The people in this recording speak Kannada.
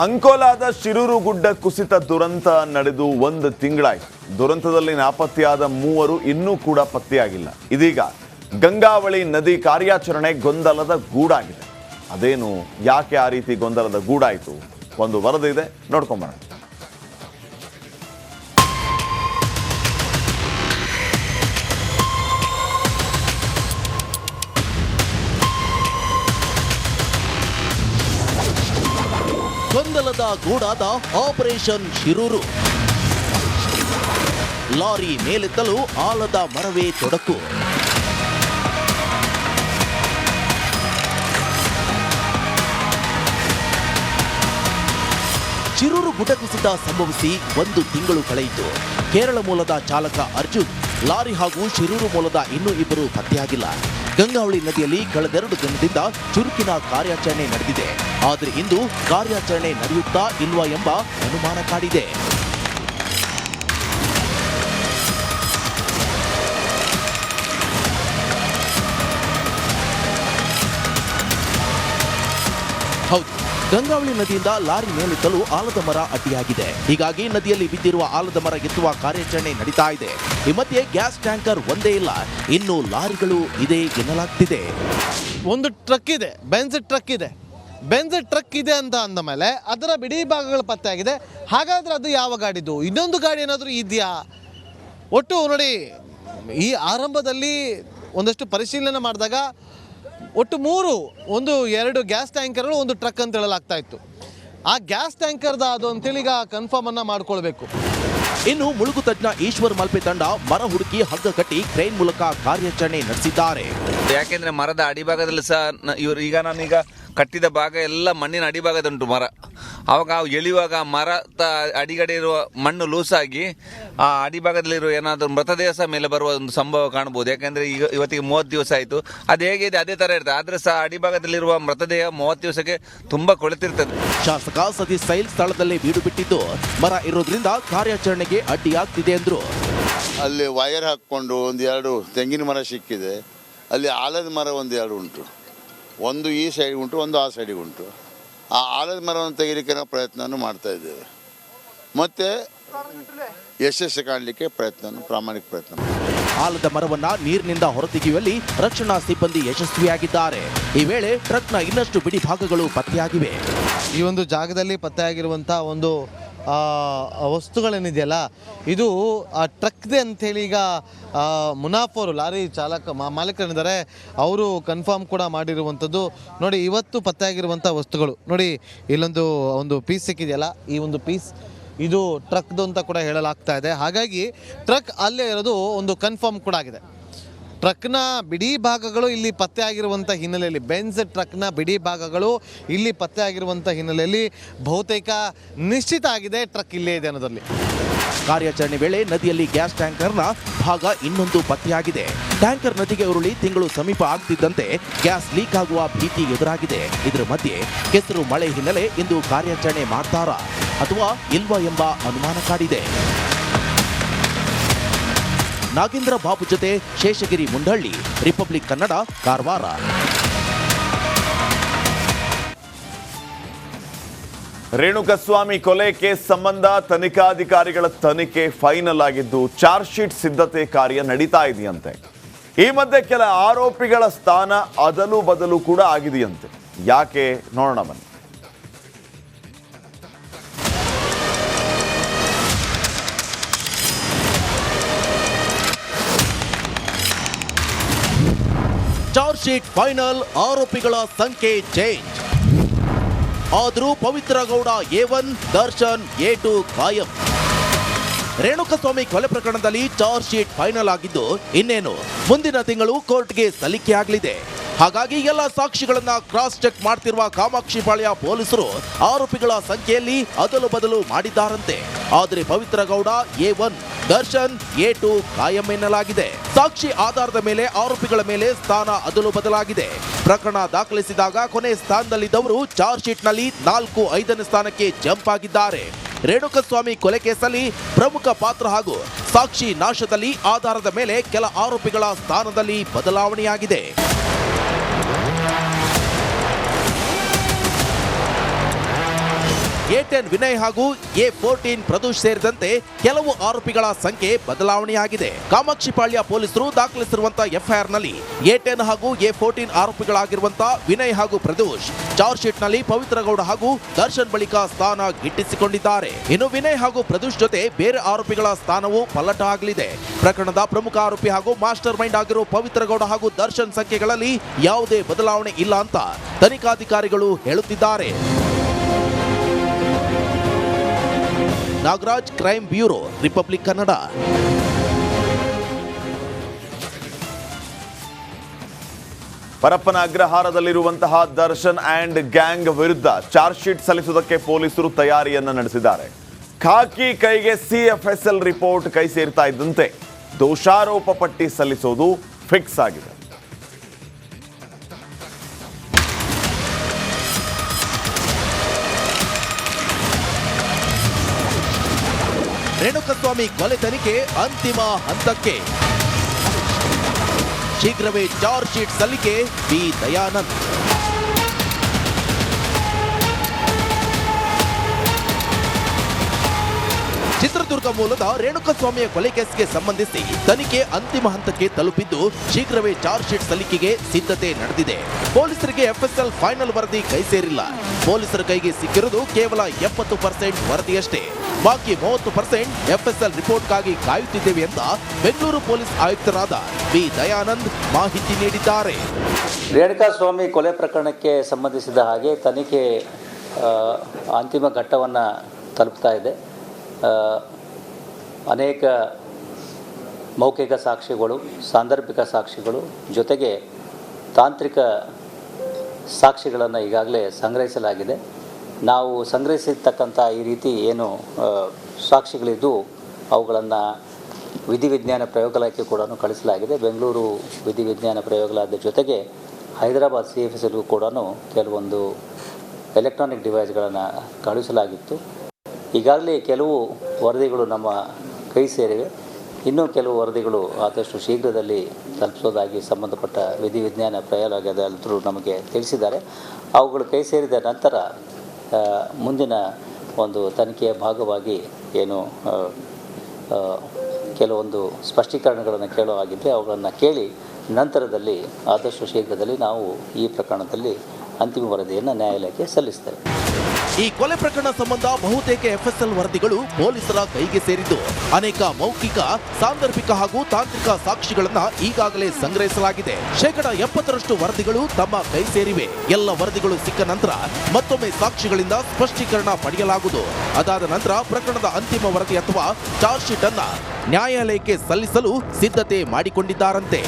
ಅಂಕೋಲಾದ ಶಿರೂರು ಗುಡ್ಡ ಕುಸಿತ ದುರಂತ ನಡೆದು 1 ತಿಂಗಳಾಯಿತು. ದುರಂತದಲ್ಲಿ ನಾಪತ್ತೆಯಾದ 3 ಇನ್ನೂ ಕೂಡ ಪತ್ತೆಯಾಗಿಲ್ಲ. ಇದೀಗ ಗಂಗಾವಳಿ ನದಿ ಕಾರ್ಯಾಚರಣೆ ಗೊಂದಲದ ಗೂಡಾಗಿದೆ. ಅದೇನು, ಯಾಕೆ ಆ ರೀತಿ ಗೊಂದಲದ ಗೂಡಾಯಿತು? ಒಂದು ವರದಿ ಇದೆ, ನೋಡ್ಕೊಂಬರೋಣ. ಗೊಂದಲದ ಗೂಡಾದ ಆಪರೇಷನ್ ಶಿರೂರು. ಲಾರಿ ಮೇಲೆತ್ತಲು ಆಲದ ಮರವೇ ತೊಡಕು. ಶಿರೂರು ಗುಡ್ಡ ಕುಸಿತ ಸಂಭವಿಸಿ 1 ತಿಂಗಳು ಕಳೆಯಿತು. ಕೇರಳ ಮೂಲದ ಚಾಲಕ ಅರ್ಜುನ್, ಲಾರಿ ಹಾಗೂ ಶಿರೂರು ಮೂಲದ ಇನ್ನೂ 2 ಪತ್ತೆಯಾಗಿಲ್ಲ. ಗಂಗಾವಳಿ ನದಿಯಲ್ಲಿ ಕಳೆದೆರಡು ದಿನದಿಂದ ಚುರುಕಿನ ಕಾರ್ಯಾಚರಣೆ ನಡೆದಿದೆ. ಆದರೆ ಇಂದು ಕಾರ್ಯಾಚರಣೆ ನಡೆಯುತ್ತಾ ಇಲ್ವಾ ಎಂಬ ಅನುಮಾನ ಕಾಡಿದೆ. ಹೌದು, ಗಂಗಾವಳಿ ನದಿಯಿಂದ ಲಾರಿ ಮೇಲೆತ್ತಲು ಆಲದ ಮರ ಅಡ್ಡಿಯಾಗಿದೆ. ಹೀಗಾಗಿ ನದಿಯಲ್ಲಿ ಬಿದ್ದಿರುವ ಆಲದ ಮರ ಎತ್ತುವ ಕಾರ್ಯಾಚರಣೆ ನಡೀತಾ ಇದೆ. ಈ ಮಧ್ಯೆ ಗ್ಯಾಸ್ ಟ್ಯಾಂಕರ್ ಒಂದೇ ಇಲ್ಲ, ಇನ್ನು ಲಾರಿಗಳು ಇದೆ ಎನ್ನಲಾಗ್ತಿದೆ. ಒಂದು ಟ್ರಕ್ ಇದೆ, ಬೆಂಜ್ ಟ್ರಕ್ ಇದೆ ಅಂತ ಅಂದ ಮೇಲೆ ಅದರ ಬಿಡಿ ಭಾಗಗಳು ಪತ್ತೆ ಆಗಿದೆ. ಹಾಗಾದ್ರೆ ಅದು ಯಾವ ಗಾಡಿದು? ಇನ್ನೊಂದು ಗಾಡಿ ಏನಾದರೂ ಇದೆಯಾ? ಒಟ್ಟು ನೋಡಿ, ಈ ಆರಂಭದಲ್ಲಿ ಒಂದಷ್ಟು ಪರಿಶೀಲನೆ ಮಾಡಿದಾಗ ಒಟ್ಟು 2 ಗ್ಯಾಸ್ ಟ್ಯಾಂಕರ್ಗಳು, 1 ಟ್ರಕ್ ಅಂತ ಹೇಳಲಾಗ್ತಾ ಇತ್ತು. ಆ ಗ್ಯಾಸ್ ಟ್ಯಾಂಕರ್ದ ಅದು ಅಂತೇಳಿ ಈಗ ಕನ್ಫರ್ಮ್ ಅನ್ನ ಮಾಡ್ಕೊಳ್ಬೇಕು. ಇನ್ನು ಮುಳುಗು ತಜ್ಞ ಈಶ್ವರ್ ಮಲ್ಪೆ ತಂಡ ಮರ ಹುಡುಕಿ ಹಗ್ಗ ಕಟ್ಟಿ ಕ್ರೇನ್ ಮೂಲಕ ಕಾರ್ಯಾಚರಣೆ ನಡೆಸಿದ್ದಾರೆ. ಯಾಕೆಂದ್ರೆ ಮರದ ಅಡಿಭಾಗದಲ್ಲಿ ಸಹ ಇವರು ನಾನೀಗ ಕಟ್ಟಿದ ಭಾಗ ಎಲ್ಲ ಮಣ್ಣಿನ ಅಡಿಭಾಗದುಂಟು ಮರ. ಆವಾಗ ಎಳೆಯುವಾಗ ಮರದ ಅಡಿಗಡೆ ಇರುವ ಮಣ್ಣು ಲೂಸಾಗಿ ಆ ಅಡಿಭಾಗದಲ್ಲಿರುವ ಏನಾದರೂ ಮೃತದೇಹ ಸಹ ಮೇಲೆ ಬರುವ ಒಂದು ಸಂಭವ ಕಾಣಬಹುದು. ಯಾಕೆಂದ್ರೆ ಇವತ್ತಿಗೆ 30 ದಿವಸ ಆಯಿತು. ಅದು ಹೇಗಿದೆ ಅದೇ ತರ ಇರ್ತದೆ. ಆದ್ರೆ ಸಹ ಅಡಿಭಾಗದಲ್ಲಿರುವ ಮೃತದೇಹ 30 ದಿವಸಕ್ಕೆ ತುಂಬಾ ಕೊಳೆತಿರ್ತದೆ. ಶಾಸಕ ಸತೀಶ್ ಸೈಲ್ ಸ್ಥಳದಲ್ಲೇ ಬೀಡು ಬಿಟ್ಟಿದ್ದು ಮರ ಇರೋದ್ರಿಂದ ಕಾರ್ಯಾಚರಣೆಗೆ ಅಡ್ಡಿಯಾಗ್ತಿದೆ ಎಂದ್ರು. ಅಲ್ಲಿ ವೈರ್ ಹಾಕ್ಕೊಂಡು 1-2 ತೆಂಗಿನ ಮರ ಸಿಕ್ಕಿದೆ. ಅಲ್ಲಿ ಆಲದ ಮರ 1-2 ಉಂಟು. ಒಂದು ಈ ಸೈಡ್ ಉಂಟು, ಒಂದು ಆ ಸೈಡಿಗೆ ಉಂಟು. ಆ ಆಲದ ಮರವನ್ನು ತೆಗಿಲಿಕ್ಕೆ ನಾವು ಪ್ರಯತ್ನ ಮಾಡ್ತಾ ಇದ್ದೇವೆ. ಮತ್ತು ಯಶಸ್ಸು ಕಾಣಲಿಕ್ಕೆ ಪ್ರಾಮಾಣಿಕ ಪ್ರಯತ್ನ. ಆಲದ ಮರವನ್ನ ನೀರಿನಿಂದ ಹೊರತೆಗೆಯುವಲ್ಲಿ ರಕ್ಷಣಾ ಸಿಬ್ಬಂದಿ ಯಶಸ್ವಿಯಾಗಿದ್ದಾರೆ. ಈ ವೇಳೆ ಟ್ರಕ್ನ ಇನ್ನಷ್ಟು ಬಿಡಿ ಭಾಗಗಳು ಪತ್ತೆಯಾಗಿವೆ. ಈ ಒಂದು ಜಾಗದಲ್ಲಿ ಪತ್ತೆಯಾಗಿರುವಂಥ ಒಂದು ವಸ್ತುಗಳೇನಿದೆಯಲ್ಲ, ಇದು ಆ ಟ್ರಕ್ದೆ ಅಂಥೇಳಿ ಈಗ ಮುನಾಫೋರು ಲಾರಿ ಮಾಲೀಕರಿದ್ದಾರೆ, ಅವರು ಕನ್ಫರ್ಮ್ ಕೂಡ ಮಾಡಿರುವಂಥದ್ದು. ನೋಡಿ, ಇವತ್ತು ಪತ್ತೆಯಾಗಿರುವಂಥ ವಸ್ತುಗಳು ನೋಡಿ, ಇಲ್ಲೊಂದು ಪೀಸ್ ಸಿಕ್ಕಿದೆಯಲ್ಲ, ಈ ಒಂದು ಪೀಸ್ ಇದು ಟ್ರಕ್ದು ಅಂತ ಕೂಡ ಹೇಳಲಾಗ್ತಾ ಇದೆ. ಹಾಗಾಗಿ ಟ್ರಕ್ ಅಲ್ಲೇ ಇರೋದು ಒಂದು ಕನ್ಫರ್ಮ್ ಕೂಡ ಆಗಿದೆ. ಟ್ರಕ್ನ ಬಿಡಿ ಭಾಗಗಳು ಇಲ್ಲಿ ಪತ್ತೆ ಆಗಿರುವಂಥ ಹಿನ್ನೆಲೆಯಲ್ಲಿ, ಬೆಂಜ್ ಟ್ರಕ್ನ ಬಿಡಿ ಭಾಗಗಳು ಇಲ್ಲಿ ಪತ್ತೆ ಆಗಿರುವಂಥ ಹಿನ್ನೆಲೆಯಲ್ಲಿ ಬಹುತೇಕ ನಿಶ್ಚಿತ ಆಗಿದೆ ಟ್ರಕ್ ಇಲ್ಲೇ ಇದೆ ಅನ್ನೋದರಲ್ಲಿ. ಕಾರ್ಯಾಚರಣೆ ವೇಳೆ ನದಿಯಲ್ಲಿ ಗ್ಯಾಸ್ ಟ್ಯಾಂಕರ್ನ ಭಾಗ ಇನ್ನೊಂದು ಪತ್ತೆಯಾಗಿದೆ. ಟ್ಯಾಂಕರ್ ನದಿಗೆ ಉರುಳಿ ತಿಂಗಳು ಸಮೀಪ ಆಗ್ತಿದ್ದಂತೆ ಗ್ಯಾಸ್ ಲೀಕ್ ಆಗುವ ಭೀತಿ ಎದುರಾಗಿದೆ. ಇದರ ಮಧ್ಯೆ ಕೆಸರು ಮಳೆ ಹಿನ್ನೆಲೆ ಇಂದು ಕಾರ್ಯಾಚರಣೆ ಮಾಡ್ತಾರಾ ಅಥವಾ ಇಲ್ವಾ ಎಂಬ ಅನುಮಾನ ಕಾಡಿದೆ. ನಾಗೇಂದ್ರ ಬಾಬು ಜೊತೆ ಶೇಷಗಿರಿ ಮುಂಡಳ್ಳಿ, ರಿಪಬ್ಲಿಕ್ ಕನ್ನಡ, ಕಾರವಾರ. ರೇಣುಕಸ್ವಾಮಿ ಕೊಲೆ ಕೇಸ್ ಸಂಬಂಧ ತನಿಖಾಧಿಕಾರಿಗಳ ತನಿಖೆ ಫೈನಲ್ ಆಗಿದ್ದು ಚಾರ್ಜ್ ಶೀಟ್ ಸಿದ್ಧತೆ ಕಾರ್ಯ ನಡೀತಾ ಇದೆಯಂತೆ. ಈ ಮಧ್ಯೆ ಕೆಲ ಆರೋಪಿಗಳ ಸ್ಥಾನ ಅದಲು ಬದಲು ಕೂಡ ಆಗಿದೆಯಂತೆ. ಯಾಕೆ ನೋಡೋಣ ಬನ್ನಿ. ಚಾರ್ಜ್ ಶೀಟ್ ಫೈನಲ್, ಆರೋಪಿಗಳ ಸಂಖ್ಯೆ ಚೇಂಜ್. ಆದರೂ ಪವಿತ್ರ ಗೌಡ A1, ದರ್ಶನ್ A2 ಕಾಯಂ. ರೇಣುಕಸ್ವಾಮಿ ಕೊಲೆ ಪ್ರಕರಣದಲ್ಲಿ ಚಾರ್ಜ್ ಶೀಟ್ ಫೈನಲ್ ಆಗಿದ್ದು ಇನ್ನೇನು ಮುಂದಿನ ತಿಂಗಳು ಕೋರ್ಟ್ಗೆ ಸಲ್ಲಿಕೆಯಾಗಲಿದೆ. ಹಾಗಾಗಿ ಎಲ್ಲ ಸಾಕ್ಷಿಗಳನ್ನ ಕ್ರಾಸ್ ಚೆಕ್ ಮಾಡ್ತಿರುವ ಕಾಮಾಕ್ಷಿಪಾಳ್ಯ ಪೊಲೀಸರು ಆರೋಪಿಗಳ ಸಂಖ್ಯೆಯಲ್ಲಿ ಅದಲು ಬದಲು ಮಾಡಿದ್ದಾರಂತೆ. ಆದರೆ ಪವಿತ್ರ ಗೌಡ A1, ದರ್ಶನ್ A2 ಕಾಯಂ ಎನ್ನಲಾಗಿದೆ. ಸಾಕ್ಷಿ ಆಧಾರದ ಮೇಲೆ ಆರೋಪಿಗಳ ಮೇಲೆ ಸ್ಥಾನ ಅದಲು ಬದಲಾಗಿದೆ. ಪ್ರಕರಣ ದಾಖಲಿಸಿದಾಗ ಕೊನೆ ಸ್ಥಾನದಲ್ಲಿದ್ದವರು ಚಾರ್ಜ್ ಶೀಟ್ನಲ್ಲಿ 4-5ನೇ ಸ್ಥಾನಕ್ಕೆ ಜಂಪ್ ಆಗಿದ್ದಾರೆ. ರೇಣುಕಸ್ವಾಮಿ ಕೊಲೆ ಕೇಸಲ್ಲಿ ಪ್ರಮುಖ ಪಾತ್ರ ಹಾಗೂ ಸಾಕ್ಷಿ ನಾಶದಲ್ಲಿ ಆಧಾರದ ಮೇಲೆ ಕೆಲ ಆರೋಪಿಗಳ ಸ್ಥಾನದಲ್ಲಿ ಬದಲಾವಣೆಯಾಗಿದೆ. A10 ವಿನಯ್ ಹಾಗೂ A14 ಪ್ರದೋಷ್ ಸೇರಿದಂತೆ ಕೆಲವು ಆರೋಪಿಗಳ ಸಂಖ್ಯೆ ಬದಲಾವಣೆಯಾಗಿದೆ. ಕಾಮಾಕ್ಷಿಪಾಳ್ಯ ಪೊಲೀಸರು ದಾಖಲಿಸಿರುವಂತಹ ಎಫ್ಐಆರ್ ನಲ್ಲಿ A10 ಹಾಗೂ A14 ಆರೋಪಿಗಳಾಗಿರುವಂತಹ ವಿನಯ್ ಹಾಗೂ ಪ್ರದೋಷ್ ಚಾರ್ಜ್ ಶೀಟ್ ನಲ್ಲಿ ಪವಿತ್ರ ಗೌಡ ಹಾಗೂ ದರ್ಶನ್ ಬಳಿಕ ಸ್ಥಾನ ಗಿಟ್ಟಿಸಿಕೊಂಡಿದ್ದಾರೆ. ಇನ್ನು ವಿನಯ್ ಹಾಗೂ ಪ್ರದೋಷ್ ಜೊತೆ ಬೇರೆ ಆರೋಪಿಗಳ ಸ್ಥಾನವು ಪಲ್ಲಟ ಆಗಲಿದೆ. ಪ್ರಕರಣದ ಪ್ರಮುಖ ಆರೋಪಿ ಹಾಗೂ ಮಾಸ್ಟರ್ ಮೈಂಡ್ ಆಗಿರುವ ಪವಿತ್ರ ಗೌಡ ಹಾಗೂ ದರ್ಶನ್ ಸಂಖ್ಯೆಗಳಲ್ಲಿ ಯಾವುದೇ ಬದಲಾವಣೆ ಇಲ್ಲ ಅಂತ ತನಿಖಾಧಿಕಾರಿಗಳು ಹೇಳುತ್ತಿದ್ದಾರೆ. Nagaraj, crime bureau, Republic Kannada. Parappana ಅಗ್ರಹಾರದಲ್ಲಿರುವಂತಹ ದರ್ಶನ್ ಅಂಡ್ ಗ್ಯಾಂಗ್ ವಿರುದ್ಧ ಚಾರ್ಜ್ ಶೀಟ್ ಸಲ್ಲಿಸುವುದಕ್ಕೆ ಪೊಲೀಸರು ತಯಾರಿಯನ್ನ ನಡೆಸಿದ್ದಾರೆ. ಖಾಕಿ ಕೈಗೆ ಸಿಎಫ್ಎಸ್ಎಲ್ ರಿಪೋರ್ಟ್ ಕೈ ಸೇರ್ತಾ ಇದ್ದಂತೆ ದೋಷಾರೋಪ ಪಟ್ಟಿ ಸಲ್ಲಿಸೋದು ಫಿಕ್ಸ್ ಆಗಿದೆ. ರೇಣುಕಸ್ವಾಮಿ ಕೊಲೆ ತನಿಖೆ ಅಂತಿಮ ಹಂತಕ್ಕೆ. ಶೀಘ್ರವೇ ಚಾರ್ಜ್ ಶೀಟ್ ಸಲ್ಲಿಕೆ ಬಿ ದಯಾನಂದ್. ಚಿತ್ರದುರ್ಗ ಮೂಲದ ರೇಣುಕಸ್ವಾಮಿಯ ಕೊಲೆ ಕೇಸ್ಗೆ ಸಂಬಂಧಿಸಿ ತನಿಖೆ ಅಂತಿಮ ಹಂತಕ್ಕೆ ತಲುಪಿದ್ದು ಶೀಘ್ರವೇ ಚಾರ್ಜ್ ಶೀಟ್ ಸಲ್ಲಿಕೆಗೆ ಸಿದ್ಧತೆ ನಡೆದಿದೆ. ಪೊಲೀಸರಿಗೆ ಎಫ್ಎಸ್ಎಲ್ ಫೈನಲ್ ವರದಿ ಕೈ ಸೇರಿಲ್ಲ. ಪೊಲೀಸರ ಕೈಗೆ ಸಿಕ್ಕಿರುವುದು ಕೇವಲ 70% ವರದಿಯಷ್ಟೇ. ಬಾಕಿ 30% ಎಫ್ಎಸ್ಎಲ್ ರಿಪೋರ್ಟ್ಗಾಗಿ ಕಾಯುತ್ತಿದ್ದೇವೆ ಅಂತ ಬೆಂಗಳೂರು ಪೊಲೀಸ್ ಆಯುಕ್ತರಾದ ಬಿ ದಯಾನಂದ್ ಮಾಹಿತಿ ನೀಡಿದ್ದಾರೆ. ರೇಣುಕಾಸ್ವಾಮಿ ಕೊಲೆ ಪ್ರಕರಣಕ್ಕೆ ಸಂಬಂಧಿಸಿದ ಹಾಗೆ ತನಿಖೆ ಅಂತಿಮ ಘಟ್ಟವನ್ನು ತಲುಪ್ತಾ ಇದೆ. ಅನೇಕ ಮೌಖಿಕ ಸಾಕ್ಷಿಗಳು, ಸಾಂದರ್ಭಿಕ ಸಾಕ್ಷಿಗಳು ಜೊತೆಗೆ ತಾಂತ್ರಿಕ ಸಾಕ್ಷಿಗಳನ್ನು ಈಗಾಗಲೇ ಸಂಗ್ರಹಿಸಲಾಗಿದೆ. ನಾವು ಸಂಗ್ರಹಿಸಿರ್ತಕ್ಕಂಥ ಈ ರೀತಿ ಏನು ಸಾಕ್ಷಿಗಳಿದ್ದು ಅವುಗಳನ್ನು ವಿಧಿವಿಜ್ಞಾನ ಪ್ರಯೋಗಾಲಯಕ್ಕೆ ಕೂಡ ಕಳಿಸಲಾಗಿದೆ. ಬೆಂಗಳೂರು ವಿಧಿವಿಜ್ಞಾನ ಪ್ರಯೋಗಾಲಯದ ಜೊತೆಗೆ ಹೈದರಾಬಾದ್ CFSLಗೂ ಕೂಡ ಕೆಲವೊಂದು ಎಲೆಕ್ಟ್ರಾನಿಕ್ ಡಿವೈಸ್ಗಳನ್ನು ಕಳುಹಿಸಲಾಗಿತ್ತು. ಈಗಾಗಲೇ ಕೆಲವು ವರದಿಗಳು ನಮ್ಮ ಕೈ ಸೇರಿವೆ. ಇನ್ನೂ ಕೆಲವು ವರದಿಗಳು ಆದಷ್ಟು ಶೀಘ್ರದಲ್ಲಿ ತಲುಪಿಸೋದಾಗಿ ಸಂಬಂಧಪಟ್ಟ ವಿಧಿವಿಜ್ಞಾನ ಪ್ರಯೋಗಾಲಯದಲ್ಲೂ ನಮಗೆ ತಿಳಿಸಿದ್ದಾರೆ. ಅವುಗಳು ಕೈ ಸೇರಿದ ನಂತರ ಮುಂದಿನ ಒಂದು ತನಿಖೆಯ ಭಾಗವಾಗಿ ಏನು ಕೆಲವೊಂದು ಸ್ಪಷ್ಟೀಕರಣಗಳನ್ನು ಕೇಳುವಾಗಿದ್ದರೆ ಅವುಗಳನ್ನು ಕೇಳಿ ನಂತರದಲ್ಲಿ ಆದಷ್ಟು ಶೀಘ್ರದಲ್ಲಿ ನಾವು ಈ ಪ್ರಕರಣದಲ್ಲಿ ಅಂತಿಮ ವರದಿಯನ್ನು ನ್ಯಾಯಾಲಯಕ್ಕೆ ಸಲ್ಲಿಸ್ತೇವೆ. ಈ ಕೊಲೆ ಪ್ರಕರಣ ಸಂಬಂಧ ಬಹುತೇಕ ಎಫ್ಎಸ್ಎಲ್ ವರದಿಗಳು ಪೊಲೀಸರ ಕೈಗೆ ಸೇರಿದ್ದು ಅನೇಕ ಮೌಖಿಕ, ಸಾಂದರ್ಭಿಕ ಹಾಗೂ ತಾಂತ್ರಿಕ ಸಾಕ್ಷಿಗಳನ್ನ ಈಗಾಗಲೇ ಸಂಗ್ರಹಿಸಲಾಗಿದೆ. 70% ವರದಿಗಳು ತಮ್ಮ ಕೈ ಸೇರಿವೆ. ಎಲ್ಲ ವರದಿಗಳು ಸಿಕ್ಕ ನಂತರ ಮತ್ತೊಮ್ಮೆ ಸಾಕ್ಷಿಗಳಿಂದ ಸ್ಪಷ್ಟೀಕರಣ ಪಡೆಯಲಾಗುವುದು. ಅದಾದ ನಂತರ ಪ್ರಕರಣದ ಅಂತಿಮ ವರದಿ ಅಥವಾ ಚಾರ್ಜ್ ಶೀಟ್ ಅನ್ನ ನ್ಯಾಯಾಲಯಕ್ಕೆ ಸಲ್ಲಿಸಲು ಸಿದ್ಧತೆ ಮಾಡಿಕೊಂಡಿದ್ದಾರಂತೆ.